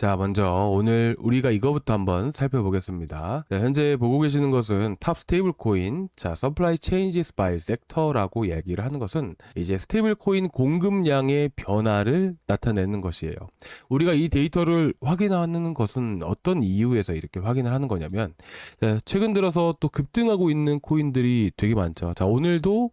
자, 먼저 오늘 우리가 이거부터 한번 살펴보겠습니다. 자, 현재 보고 계시는 것은 탑 스테이블 코인, 자, Supply Changes by Sector라고 얘기를 하는 것은 이제 스테이블 코인 공급량의 변화를 나타내는 것이에요. 우리가 이 데이터를 확인하는 것은 어떤 이유에서 이렇게 확인을 하는 거냐면, 자, 최근 들어서 또 급등하고 있는 코인들이 되게 많죠. 자, 오늘도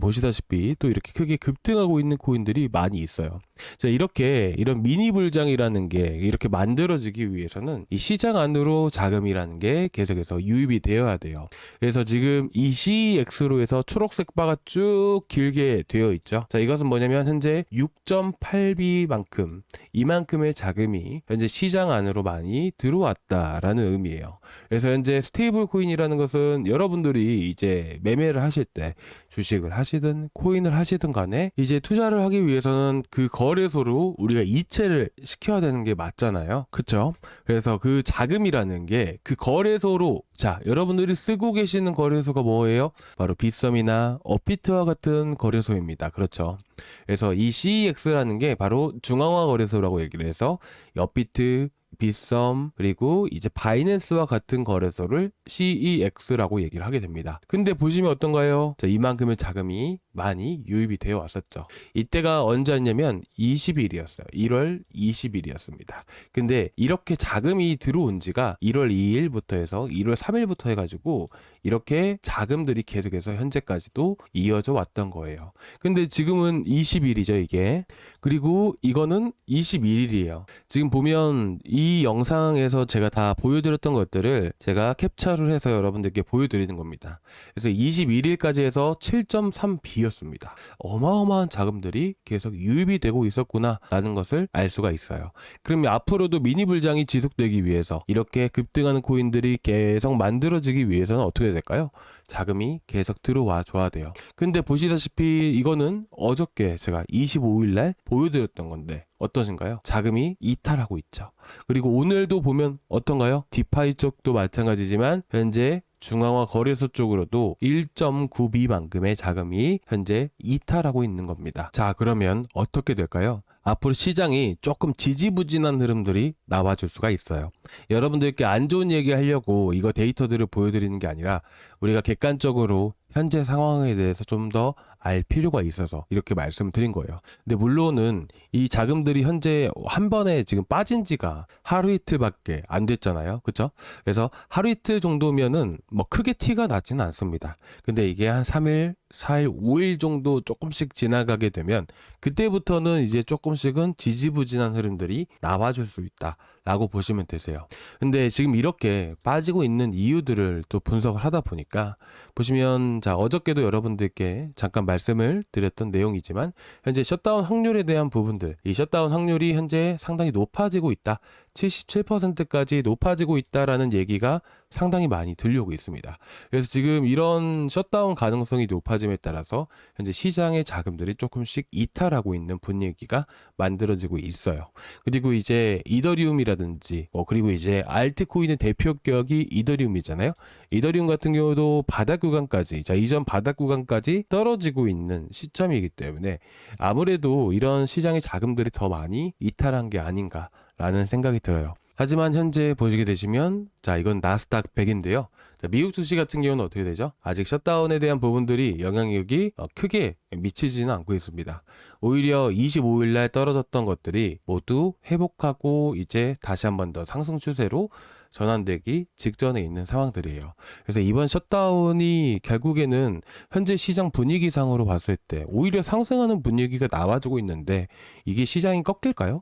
보시다시피 또 이렇게 크게 급등하고 있는 코인들이 많이 있어요. 자, 이렇게 이런 미니 불장이라는 게 이렇게 만들어지기 위해서는 이 시장 안으로 자금이라는 게 계속해서 유입이 되어야 돼요. 그래서 지금 이 CEX로 해서 초록색 바가 쭉 길게 되어 있죠. 자, 이것은 뭐냐면 현재 6.8B만큼 이만큼의 자금이 현재 시장 안으로 많이 들어왔다라는 의미예요. 그래서 현재 스테이블 코인이라는 것은 여러분들이 이제 매매를 하실 때 주식을 하시든 코인을 하시든 간에 이제 투자를 하기 위해서는 그 거래소로 우리가 이체를 시켜야 되는 게 맞잖아요. 그쵸? 그래서 그 자금이라는 게 그 거래소로, 자, 여러분들이 쓰고 계시는 거래소가 뭐예요? 바로 빗썸이나 업비트와 같은 거래소입니다. 그렇죠? 그래서 이 CEX라는 게 바로 중앙화 거래소라고 얘기를 해서 업비트, 빗썸, 그리고 이제 바이낸스와 같은 거래소를 CEX라고 얘기를 하게 됩니다. 근데 보시면 어떤가요? 자, 이만큼의 자금이 많이 유입이 되어 왔었죠. 이때가 언제였냐면 20일이었어요. 1월 20일이었습니다. 근데 이렇게 자금이 들어온 지가 1월 2일부터 해서 1월 3일부터 해가지고 이렇게 자금들이 계속해서 현재까지도 이어져 왔던 거예요. 근데 지금은 20일이죠, 이게. 그리고 이거는 21일이에요. 지금 보면 이 영상에서 제가 다 보여드렸던 것들을 제가 캡처를 해서 여러분들께 보여드리는 겁니다. 그래서 21일까지 해서 7.3B였습니다. 어마어마한 자금들이 계속 유입이 되고 있었구나 라는 것을 알 수가 있어요. 그러면 앞으로도 미니 불장이 지속되기 위해서 이렇게 급등하는 코인들이 계속 만들어지기 위해서는 어떻게 해야 될까요? 자금이 계속 들어와 줘야 돼요. 근데 보시다시피 이거는 어저께 제가 25일날 보여드렸던 건데 어떠신가요? 자금이 이탈하고 있죠. 그리고 오늘도 보면 어떤가요? 디파이 쪽도 마찬가지지만 현재 중앙화 거래소 쪽으로도 1.9B만큼의 자금이 현재 이탈하고 있는 겁니다. 자, 그러면 어떻게 될까요? 앞으로 시장이 조금 지지부진한 흐름들이 나와줄 수가 있어요. 여러분들께 안 좋은 얘기 하려고 이거 데이터들을 보여드리는 게 아니라 우리가 객관적으로 현재 상황에 대해서 좀 더 알 필요가 있어서 이렇게 말씀드린 거예요. 근데 물론은 이 자금들이 현재 한 번에 지금 빠진 지가 하루 이틀밖에 안 됐잖아요. 그쵸? 그래서 하루 이틀 정도면은 뭐 크게 티가 나지는 않습니다. 근데 이게 한 3일, 4일, 5일 정도 조금씩 지나가게 되면 그때부터는 이제 조금씩은 지지부진한 흐름들이 나와줄 수 있다라고 보시면 되세요. 근데 지금 이렇게 빠지고 있는 이유들을 또 분석을 하다 보니까 보시면, 자, 어저께도 여러분들께 잠깐 말씀을 드렸던 내용이지만 현재 셧다운 확률에 대한 부분들, 이 셧다운 확률이 현재 상당히 높아지고 있다. 77%까지 높아지고 있다라는 얘기가 상당히 많이 들려오고 있습니다. 그래서 지금 이런 셧다운 가능성이 높아짐에 따라서 현재 시장의 자금들이 조금씩 이탈하고 있는 분위기가 만들어지고 있어요. 그리고 이제 이더리움이라든지 그리고 이제 알트코인의 대표격이 이더리움이잖아요. 이더리움 같은 경우도 바닥 구간까지, 자, 이전 바닥 구간까지 떨어지고 있는 시점이기 때문에 아무래도 이런 시장의 자금들이 더 많이 이탈한 게 아닌가라는 생각이 들어요. 하지만 현재 보시게 되시면, 자, 이건 나스닥 100인데요. 자, 미국 증시 같은 경우는 어떻게 되죠? 아직 셧다운에 대한 부분들이 영향력이 크게 미치지는 않고 있습니다. 오히려 25일 날 떨어졌던 것들이 모두 회복하고 이제 다시 한 번 더 상승 추세로 전환되기 직전에 있는 상황들이에요. 그래서 이번 셧다운이 결국에는 현재 시장 분위기상으로 봤을 때 오히려 상승하는 분위기가 나와주고 있는데 이게 시장이 꺾일까요?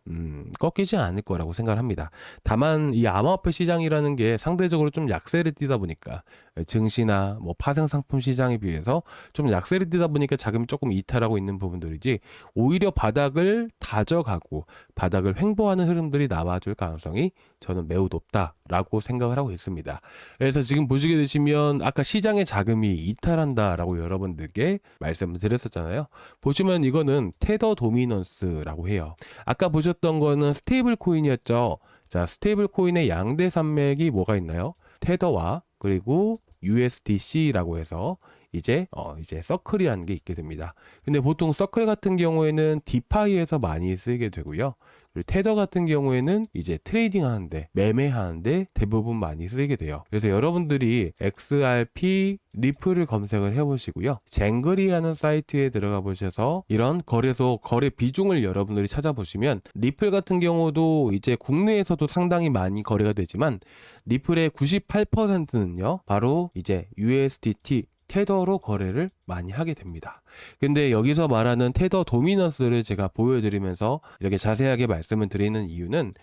꺾이지 않을 거라고 생각을 합니다. 다만 이 암호화폐 시장이라는 게 상대적으로 좀 약세를 띠다 보니까 증시나 뭐 파생 상품 시장에 비해서 좀 약세를 띠다 보니까 자금이 조금 이탈하고 있는 부분들이지 오히려 바닥을 다져가고 바닥을 횡보하는 흐름들이 나와줄 가능성이 저는 매우 높다라고 생각을 하고 있습니다. 그래서 지금 보시게 되시면 아까 시장의 자금이 이탈한다라고 여러분들께 말씀을 드렸었잖아요. 보시면 이거는 테더 도미넌스라고 해요. 아까 보셨던 거는 스테이블 코인이었죠. 자, 스테이블 코인의 양대 산맥이 뭐가 있나요? 테더와 그리고 USDC라고 해서 이제 서클이라는 게 있게 됩니다. 근데 보통 서클 같은 경우에는 디파이에서 많이 쓰이게 되고요. 그리고 테더 같은 경우에는 이제 트레이딩 하는데, 매매하는데 대부분 많이 쓰이게 돼요. 그래서 여러분들이 XRP 리플을 검색을 해보시고요. 쟁글이라는 사이트에 들어가 보셔서 이런 거래소 거래 비중을 여러분들이 찾아보시면, 리플 같은 경우도 이제 국내에서도 상당히 많이 거래가 되지만 리플의 98%는요 바로 이제 USDT 테더로 거래를 많이 하게 됩니다. 근데 여기서 말하는 테더 도미넌스를 제가 보여드리면서 이렇게 자세하게 말씀을 드리는 이유는,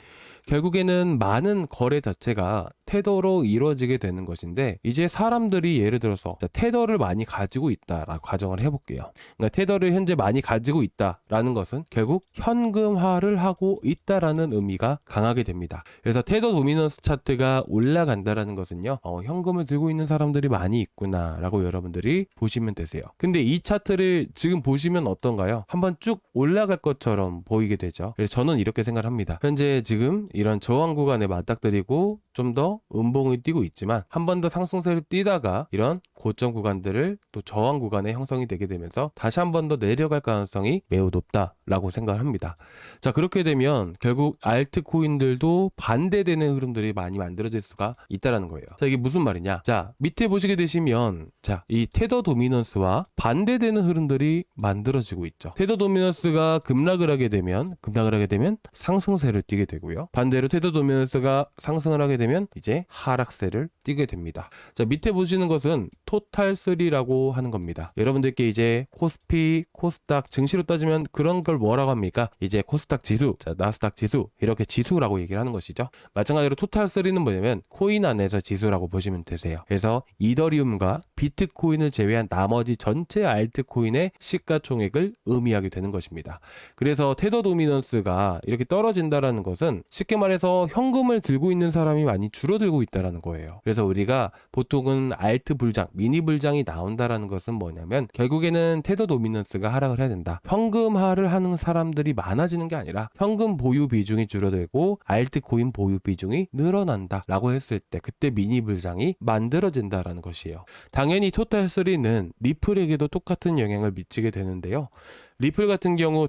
결국에는 많은 거래 자체가 테더로 이루어지게 되는 것인데, 이제 사람들이 예를 들어서 테더를 많이 가지고 있다라고 가정을 해볼게요. 그러니까 테더를 현재 많이 가지고 있다라는 것은 결국 현금화를 하고 있다라는 의미가 강하게 됩니다. 그래서 테더 도미넌스 차트가 올라간다라는 것은요, 현금을 들고 있는 사람들이 많이 있구나라고 여러분들이 보시면 되세요. 근데 이 차트를 지금 보시면 어떤가요? 한번 쭉 올라갈 것처럼 보이게 되죠. 그래서 저는 이렇게 생각을 합니다. 현재 지금 이런 저항 구간에 맞닥뜨리고 좀 더 음봉을 띄고 있지만, 한 번 더 상승세를 띄다가 이런 고점 구간들을 또 저항 구간에 형성이 되게 되면서 다시 한 번 더 내려갈 가능성이 매우 높다라고 생각을 합니다. 자, 그렇게 되면 결국 알트 코인들도 반대되는 흐름들이 많이 만들어질 수가 있다라는 거예요. 자, 이게 무슨 말이냐? 자, 밑에 보시게 되시면, 자, 이 테더 도미넌스와 반대되는 흐름들이 만들어지고 있죠. 테더 도미넌스가 급락을 하게 되면 상승세를 띠게 되고요. 반대로 테더 도미넌스가 상승을 하게 되면 이제 하락세를 띠게 됩니다. 자, 밑에 보시는 것은 토탈3라고 하는 겁니다. 여러분들께 이제 코스피, 코스닥, 증시로 따지면 그런 걸 뭐라고 합니까? 이제 코스닥 지수, 자, 나스닥 지수, 이렇게 지수라고 얘기를 하는 것이죠. 마찬가지로 토탈3는 뭐냐면 코인 안에서 지수라고 보시면 되세요. 그래서 이더리움과 비트코인을 제외한 나머지 전체 알트코인의 시가총액을 의미하게 되는 것입니다. 그래서 테더 도미넌스가 이렇게 떨어진다라는 것은 쉽게 말해서 현금을 들고 있는 사람이 많이 줄어들고 있다라는 거예요. 그래서 우리가 보통은 알트 불장, 미니 불장이 나온다라는 것은 뭐냐면, 결국에는 테더 도미넌스가 하락을 해야 된다. 현금화를 하는 사람들이 많아지는 게 아니라 현금 보유 비중이 줄어들고 알트코인 보유 비중이 늘어난다라고 했을 때, 그때 미니 불장이 만들어진다라는 것이에요. 당연히 토탈3는 리플에게도 똑같은 영향을 미치게 되는데요. 리플 같은 경우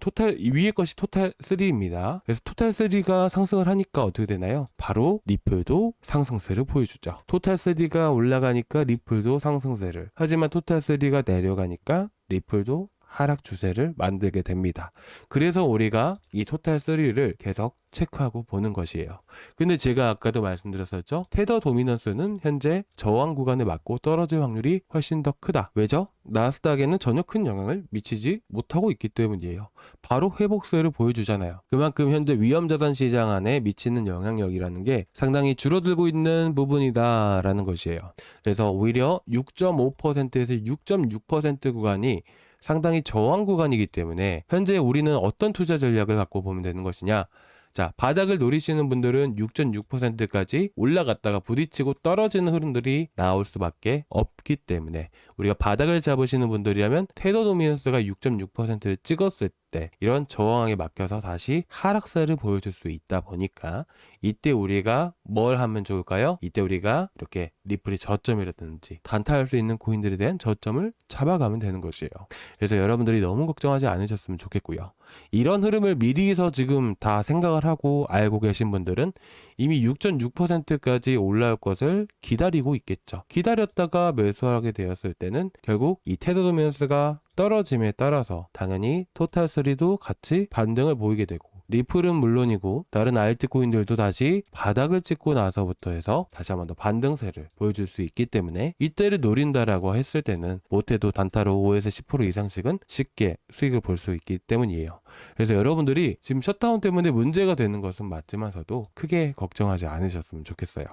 위에 것이 토탈3입니다. 그래서 토탈3가 상승을 하니까 어떻게 되나요? 바로 리플도 상승세를 보여주죠. 토탈3가 올라가니까 리플도 상승세를, 하지만 토탈3가 내려가니까 리플도 하락 추세를 만들게 됩니다. 그래서 우리가 이 토탈3를 계속 체크하고 보는 것이에요. 근데 제가 아까도 말씀드렸었죠. 테더 도미넌스는 현재 저항 구간에 맞고 떨어질 확률이 훨씬 더 크다. 왜죠? 나스닥에는 전혀 큰 영향을 미치지 못하고 있기 때문이에요. 바로 회복세를 보여주잖아요. 그만큼 현재 위험자산 시장 안에 미치는 영향력이라는 게 상당히 줄어들고 있는 부분이다라는 것이에요. 그래서 오히려 6.5%에서 6.6% 구간이 상당히 저항 구간이기 때문에 현재 우리는 어떤 투자 전략을 갖고 보면 되는 것이냐? 자, 바닥을 노리시는 분들은 6.6%까지 올라갔다가 부딪히고 떨어지는 흐름들이 나올 수밖에 없기 때문에, 우리가 바닥을 잡으시는 분들이라면 테더 도미넌스가 6.6%를 찍었을 때 이런 저항에 맡겨서 다시 하락세를 보여줄 수 있다 보니까, 이때 우리가 뭘 하면 좋을까요? 이때 우리가 이렇게 리플이 저점이라든지 단타할 수 있는 코인들에 대한 저점을 잡아가면 되는 것이에요. 그래서 여러분들이 너무 걱정하지 않으셨으면 좋겠고요. 이런 흐름을 미리서 지금 다 생각을 하고 알고 계신 분들은 이미 6.6%까지 올라올 것을 기다리고 있겠죠. 기다렸다가 매수하게 되었을 때는 결국 이 테더 도미넌스가 떨어짐에 따라서 당연히 토탈3도 같이 반등을 보이게 되고, 리플은 물론이고 다른 알트코인들도 다시 바닥을 찍고 나서부터 해서 다시 한번 더 반등세를 보여줄 수 있기 때문에, 이때를 노린다라고 했을 때는 못해도 단타로 5에서 10% 이상씩은 쉽게 수익을 볼 수 있기 때문이에요. 그래서 여러분들이 지금 셧다운 때문에 문제가 되는 것은 맞지만서도 크게 걱정하지 않으셨으면 좋겠어요.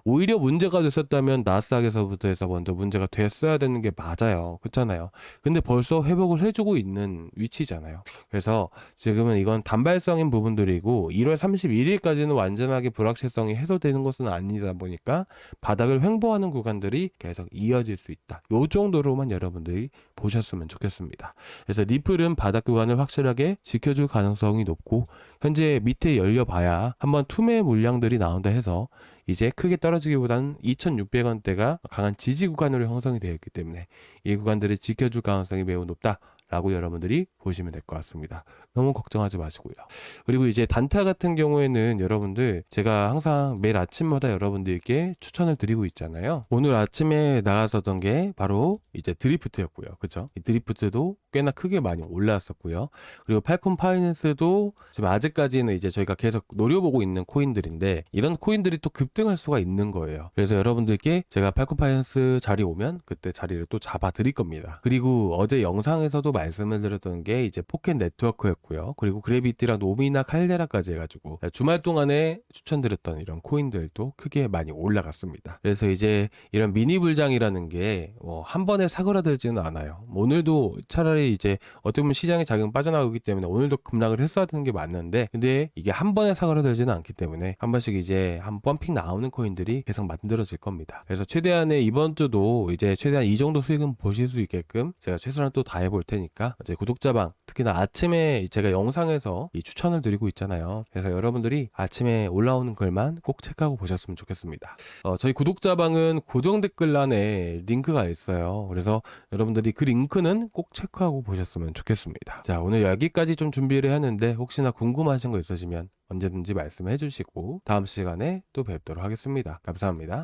오히려 문제가 됐었다면 나스닥에서부터 해서 먼저 문제가 됐어야 되는 게 맞아요. 그렇잖아요. 근데 벌써 회복을 해주고 있는 위치잖아요. 그래서 지금은 이건 단발성인 부분들이고 1월 31일까지는 완전하게 불확실성이 해소되는 것은 아니다 보니까 바닥을 횡보하는 구간들이 계속 이어질 수 있다. 요 정도로만 여러분들이 보셨으면 좋겠습니다. 그래서 리플은 바닥 구간을 확실하게 지켜줄 가능성이 높고, 현재 밑에 열려봐야 한번 투매 물량들이 나온다 해서 이제 크게 떨어지기보다는 2,600원대가 강한 지지 구간으로 형성이 되어 있기 때문에 이 구간들을 지켜줄 가능성이 매우 높다 라고 여러분들이 보시면 될 것 같습니다. 너무 걱정하지 마시고요. 그리고 이제 단타 같은 경우에는 여러분들 제가 항상 매일 아침마다 여러분들께 추천을 드리고 있잖아요. 오늘 아침에 나갔었던 게 바로 이제 드리프트였고요. 그죠? 이 드리프트도 꽤나 크게 많이 올라왔었고요. 그리고 팔콘 파이낸스도 지금 아직까지는 이제 저희가 계속 노려보고 있는 코인들인데, 이런 코인들이 또 급등할 수가 있는 거예요. 그래서 여러분들께 제가 팔콘 파이낸스 자리 오면 그때 자리를 또 잡아 드릴 겁니다. 그리고 어제 영상에서도 말씀을 드렸던 게 이제 포켓 네트워크였고요. 그리고 그래비티랑 노미나 칼데라까지 해가지고 주말 동안에 추천드렸던 이런 코인들도 크게 많이 올라갔습니다. 그래서 이제 이런 미니 불장이라는 게 한 번에 사그라들지는 않아요. 오늘도 차라리 이제 어떻게 보면 시장에 자금 빠져나오기 때문에 오늘도 급락을 했어야 되는 게 맞는데, 근데 이게 한 번에 사그라들지는 않기 때문에 한 번씩 이제 한 펌핑 나오는 코인들이 계속 만들어질 겁니다. 그래서 최대한의 이번 주도 이제 최대한 이 정도 수익은 보실 수 있게끔 제가 최선을 또 다해 볼 테니까, 이제 구독자방 특히나 아침에 제가 영상에서 이 추천을 드리고 있잖아요. 그래서 여러분들이 아침에 올라오는 글만 꼭 체크하고 보셨으면 좋겠습니다. 저희 구독자방은 고정 댓글란에 링크가 있어요. 그래서 여러분들이 그 링크는 꼭 체크하고 보셨으면 좋겠습니다. 자, 오늘 여기까지 좀 준비를 했는데 혹시나 궁금하신 거 있으시면 언제든지 말씀해 주시고 다음 시간에 또 뵙도록 하겠습니다. 감사합니다.